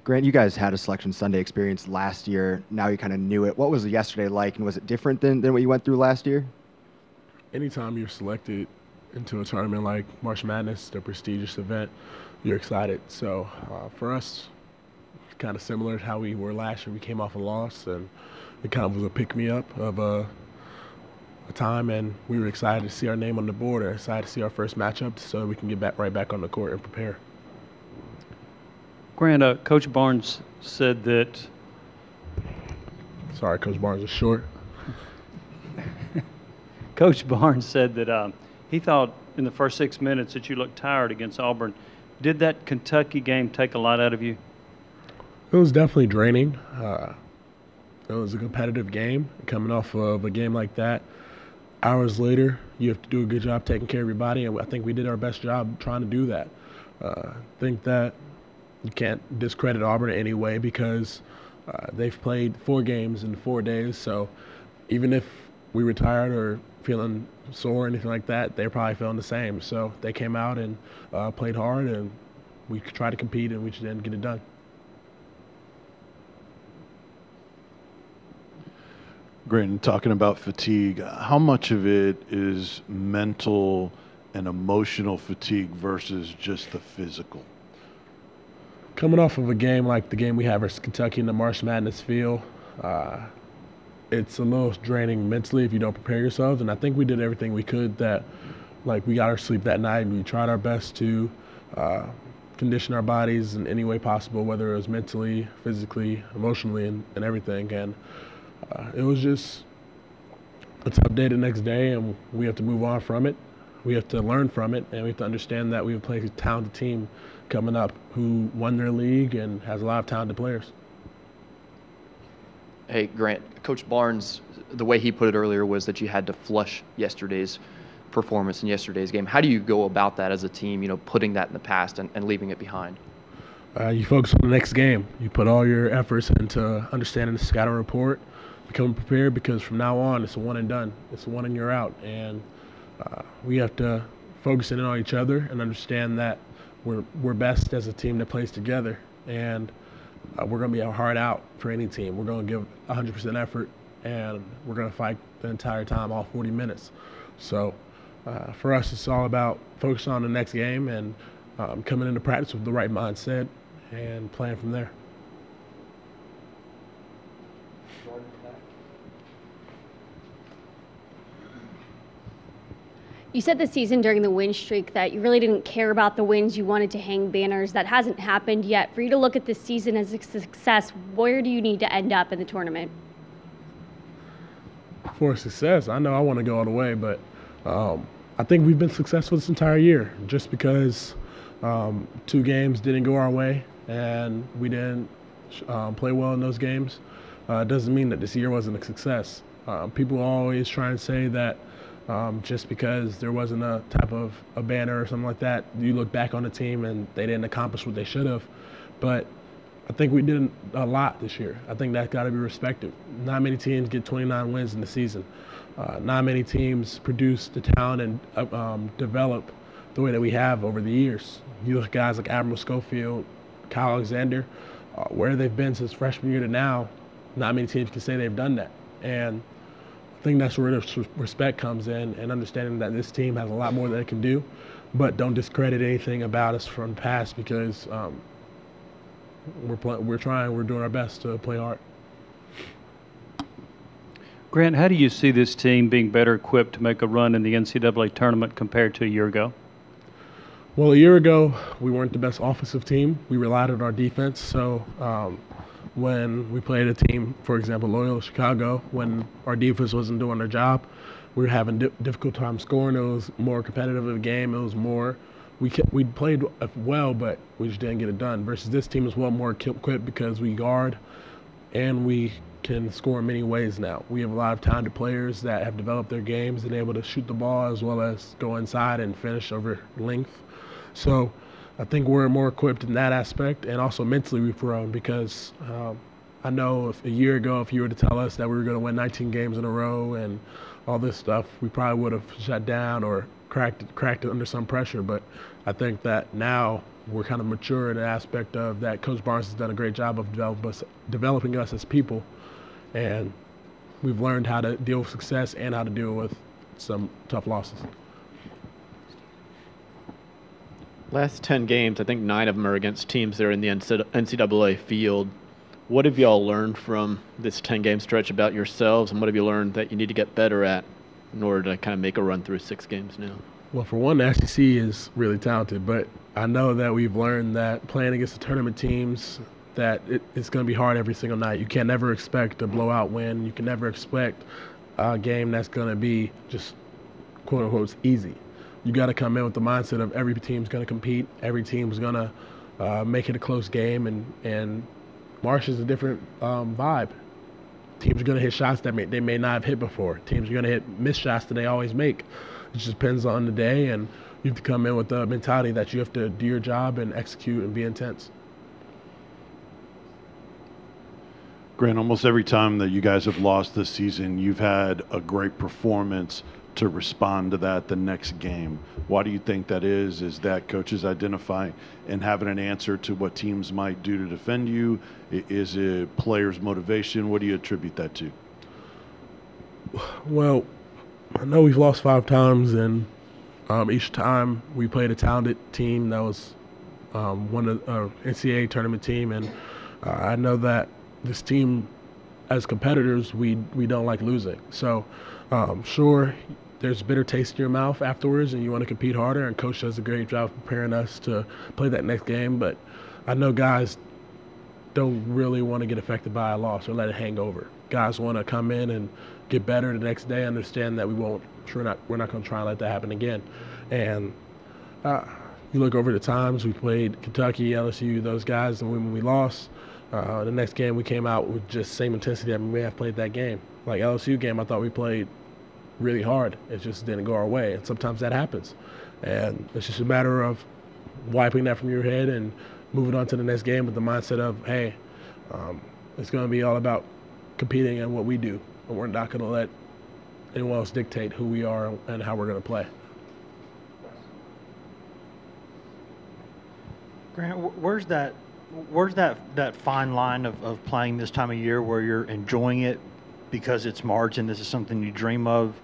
Grant, you guys had a Selection Sunday experience last year. Now you kind of knew it. What was yesterday like, and was it different than what you went through last year? Anytime you're selected into a tournament like March Madness, the prestigious event, you're excited. So for us, it's kind of similar to how we were last year. We came off a loss, and it kind of was a pick-me-up of a time, and we were excited to see our name on the board, or excited to see our first matchup so we can get right back on the court and prepare. Grant, Coach Barnes said that. Sorry, Coach Barnes is short. Coach Barnes said that he thought in the first 6 minutes that you looked tired against Auburn. Did that Kentucky game take a lot out of you? It was definitely draining. It was a competitive game. Coming off of a game like that, hours later, you have to do a good job taking care of your body, and I think we did our best job trying to do that. I think that you can't discredit Auburn in any way because they've played 4 games in 4 days, so even if we were tired or feeling sore or anything like that, they're probably feeling the same. So they came out and played hard, and we tried to compete, and we just didn't get it done. Grant, talking about fatigue, how much of it is mental and emotional fatigue versus just the physical? Coming off of a game like the game we have versus Kentucky in the March Madness field, it's a little draining mentally if you don't prepare yourselves. And I think we did everything we could we got our sleep that night, and we tried our best to condition our bodies in any way possible, whether it was mentally, physically, emotionally, and everything. And it was just a tough day the next day, and we have to move on from it. We have to learn from it, and we have to understand that we have played a talented team coming up who won their league and has a lot of talented players. Hey, Grant, Coach Barnes, the way he put it earlier was that you had to flush yesterday's performance in yesterday's game. How do you go about that as a team, putting that in the past and leaving it behind? You focus on the next game. You put all your efforts into understanding the scouting report, becoming prepared, because from now on it's a one and done. It's a one and you're out. And we have to focus in on each other and understand that we're best as a team that plays together. And we're going to be a hard out for any team. We're going to give 100% effort, and we're going to fight the entire time, all 40 minutes. So for us, it's all about focusing on the next game and coming into practice with the right mindset and playing from there. You said this season during the win streak that you really didn't care about the wins. You wanted to hang banners. That hasn't happened yet. For you to look at this season as a success, where do you need to end up in the tournament? For success, I know I want to go all the way, but I think we've been successful this entire year. Just because 2 games didn't go our way and we didn't play well in those games doesn't mean that this year wasn't a success. People always try and say that just because there wasn't a type of a banner or something like that, you look back on the team and they didn't accomplish what they should have. But I think we did a lot this year. I think that's got to be respected. Not many teams get 29 wins in the season. Not many teams produce the talent and develop the way that we have over the years. You look at guys like Admiral Schofield, Kyle Alexander, where they've been since freshman year to now, not many teams can say they've done that. And I think that's where the respect comes in, and understanding that this team has a lot more that it can do, but don't discredit anything about us from the past, because we're doing our best to play hard. Grant, how do you see this team being better equipped to make a run in the NCAA tournament compared to a year ago? Well, a year ago, we weren't the best offensive team. We relied on our defense. So when we played a team, for example, Loyola Chicago, when our defense wasn't doing their job, we were having difficult time scoring. It was more competitive of a game. It was more we played well, but we just didn't get it done. Versus this team is well more equipped because we guard and we can score in many ways now. We have a lot of talented players that have developed their games and able to shoot the ball as well as go inside and finish over length. So I think we're more equipped in that aspect, and also mentally we've grown, because I know a year ago if you were to tell us that we were going to win 19 games in a row and all this stuff, we probably would have shut down or cracked it under some pressure. But I think that now we're kind of mature in the aspect of that Coach Barnes has done a great job of developing us as people, and we've learned how to deal with success and how to deal with some tough losses. Last 10 games, I think 9 of them are against teams that are in the NCAA field. What have y'all learned from this 10-game stretch about yourselves, and what have you learned that you need to get better at in order to kind of make a run through 6 games now? Well, for one, the SEC is really talented, but I know that we've learned that playing against the tournament teams, that it's going to be hard every single night. You can never expect a blowout win. You can never expect a game that's going to be just, quote unquote, easy. You got to come in with the mindset of every team's going to compete, every team's going to make it a close game, and March is a different vibe. Teams are going to hit shots that they may not have hit before. Teams are going to hit missed shots that they always make. It just depends on the day, and you have to come in with the mentality that you have to do your job and execute and be intense. Grant, almost every time that you guys have lost this season, you've had a great performance to respond to that the next game. Why do you think that is? Is that coaches identifying and having an answer to what teams might do to defend you? Is it players' motivation? What do you attribute that to? Well, I know we've lost 5 times, and each time we played a talented team that was one of NCAA tournament team, and I know that this team, as competitors, we don't like losing. So, sure, there's a bitter taste in your mouth afterwards, and you want to compete harder, and Coach does a great job preparing us to play that next game. But I know guys don't really want to get affected by a loss or let it hang over. Guys want to come in and get better the next day, understand that we're not going to try and let that happen again. And you look over the times we played Kentucky, LSU, those guys, and when we lost, the next game we came out with just same intensity that we may have played that game. Like LSU game, I thought we played really hard. It just didn't go our way, and sometimes that happens. And it's just a matter of wiping that from your head and moving on to the next game with the mindset of, hey, it's going to be all about competing and what we do, and we're not going to let anyone else dictate who we are and how we're going to play. Grant, where's that fine line of playing this time of year where you're enjoying it because it's March and this is something you dream of,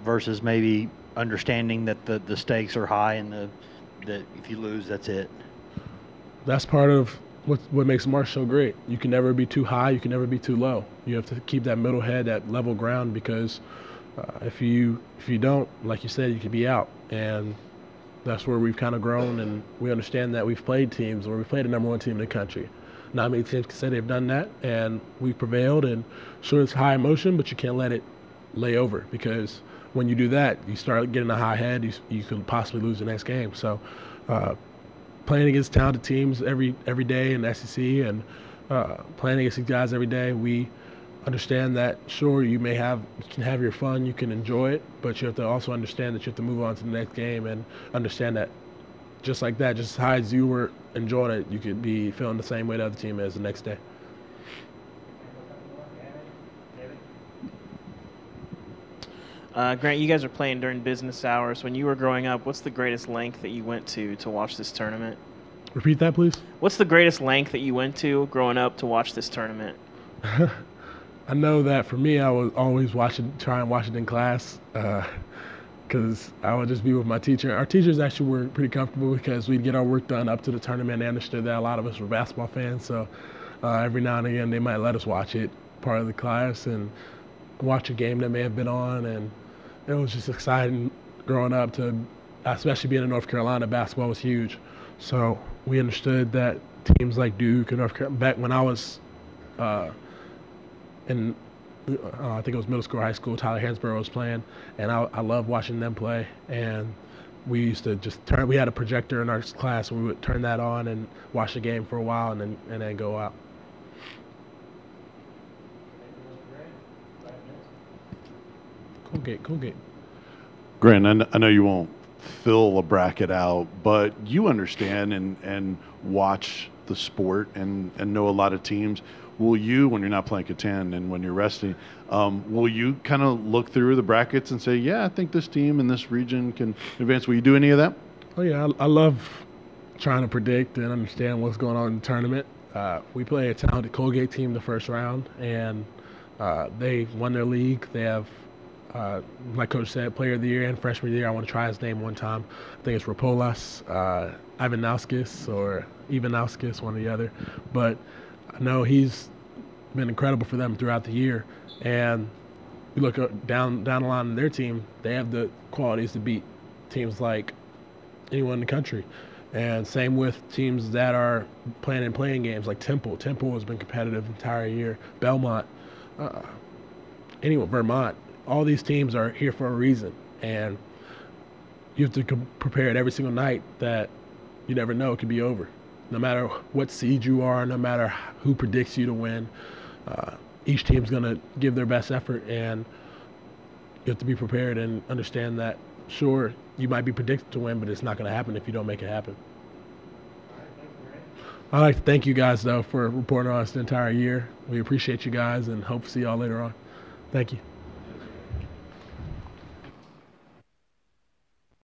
versus maybe understanding that the stakes are high and that if you lose, that's it? That's part of what makes March so great. You can never be too high, you can never be too low. You have to keep that middle head, that level ground, because if you don't, like you said, you could be out. And that's where we've kind of grown, and we understand that we've played teams where we played the #1 team in the country. Not many teams can say they've done that, and we've prevailed. And sure, it's high emotion, but you can't let it lay over, because when you do that, you start getting a high head, you could possibly lose the next game. So playing against talented teams every day in the SEC, and playing against these guys every day, we understand that, sure, you can have your fun, you can enjoy it, but you have to also understand that you have to move on to the next game, and understand that just like that, just as high as you were enjoying it, you could be feeling the same way the other team is the next day. Grant, you guys are playing during business hours. When you were growing up, what's the greatest length that you went to watch this tournament? Repeat that, please. What's the greatest length that you went to growing up to watch this tournament? I know that for me, I was always try and watch it in class, because I would just be with my teacher. Our teachers actually were pretty comfortable, because we'd get our work done up to the tournament. They understood that a lot of us were basketball fans, so every now and again they might let us watch it, part of the class, and watch a game that may have been on. And it was just exciting growing up, especially being in North Carolina. Basketball was huge, so we understood that teams like Duke and North Carolina, back when I was in I think it was middle school or high school, Tyler Hansborough was playing, and I loved watching them play. And we used to just we had a projector in our class, and we would turn that on and watch the game for a while, and then go out. Colgate. Grant, I know you won't fill a bracket out, but you understand and watch the sport and know a lot of teams. will you, when you're not playing Catan and when you're resting, will you kind of look through the brackets and say, yeah, I think this team in this region can advance? Will you do any of that? Oh, yeah. I love trying to predict and understand what's going on in the tournament. We play a talented Colgate team the first round, and they won their league. They have, like Coach said, Player of the Year and Freshman of the Year. I want to try his name one time. I think it's Rapolas, Ivanauskis, or Ivanauskis, one or the other. But I know he's been incredible for them throughout the year. And you look down the line in their team, they have the qualities to beat teams like anyone in the country. And same with teams that are playing in playing games like Temple. Temple has been competitive the entire year. Belmont, Vermont. All these teams are here for a reason. And you have to prepare it every single night that you never know it could be over. No matter what seed you are, no matter who predicts you to win, each team's going to give their best effort. And you have to be prepared and understand that, sure, you might be predicted to win, but it's not going to happen if you don't make it happen. I'd like to thank you guys, though, for reporting on us the entire year. We appreciate you guys and hope to see y'all later on. Thank you.